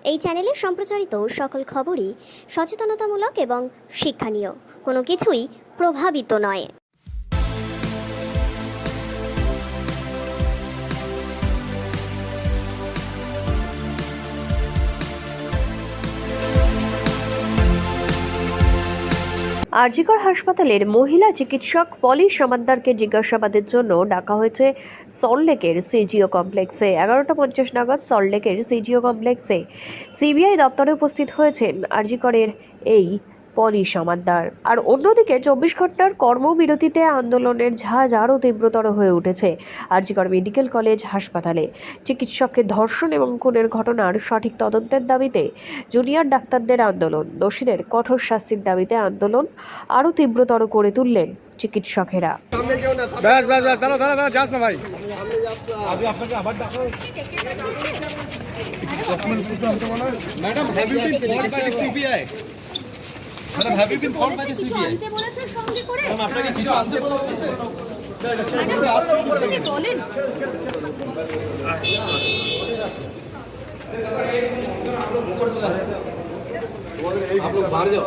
এই চ্যানেলে সম্প্রচারিত সকল খবরই সচেতনতামূলক এবং শিক্ষণীয়। কোনো কিছুই প্রভাবিত নয়। আরজিকর হাসপাতালের মহিলা চিকিৎসক পলি সমাদ্দারকে জিজ্ঞাসাবাদের জন্য ডাকা হয়েছে সল্টলেকের সিজিও কমপ্লেক্সে। 11:50 নাগাদ সল্টলেকের সিজিও কমপ্লেক্সে সিবিআই দপ্তরে উপস্থিত হয়েছেন আরজিকরের এই পলি সমাদ্দার। আর অন্যদিকে 24 ঘন্টার কর্মবিরতিতে আন্দোলনের ঝাঁজ আরও তীব্রতর হয়ে উঠেছে আরজিকর মেডিকেল কলেজ হাসপাতালে। চিকিৎসককে ধর্ষণ এবং খুনের ঘটনার সঠিক তদন্তের দাবিতে জুনিয়র ডাক্তারদের আন্দোলন, দোষীদের কঠোর শাস্তির দাবিতে আন্দোলন আরও তীব্রতর করে তুললেন চিকিৎসকেরা। Madam, have you been called by the CBI? Madam, আপনাকে কিছু আনতে বলেছে? आप लोग बाहर जाओ,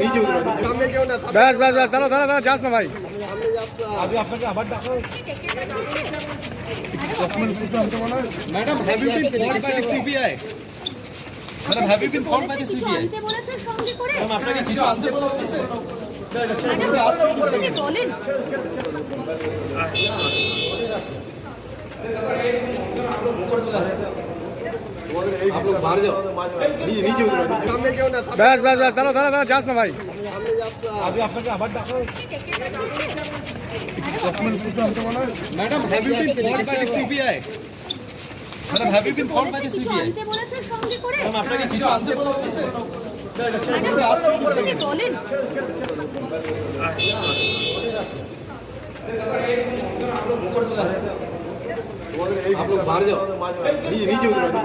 नीचे उतरो, बस बस बस, चलो चलो चलो, जास ना भाई। अभी আপনাকে আবার ডাকা হয়েছে। ডকুমেন্টস কিছু আনতে বলা হয়েছে? Madam, have you been called by the CBI? Madam, have you been called by the CBI? Madam, আপনাকে কিছু আনতে বলেছে? आप लोग बाहर जाओ, नीचे उतरो, बस बस बस, चलो चलो चलो, जास ना भाई। अभी আপনাকে আবার ডাকা হয়েছে। ডকুমেন্টস কিছু আনতে বলা হয়েছে? Madam, have you been called by the CBI? Madam, have you been called by the CBI? Madam, আপনাকে কিছু আনতে বলেছে? आप लोग बाहर जाओ, नीचे उतरो।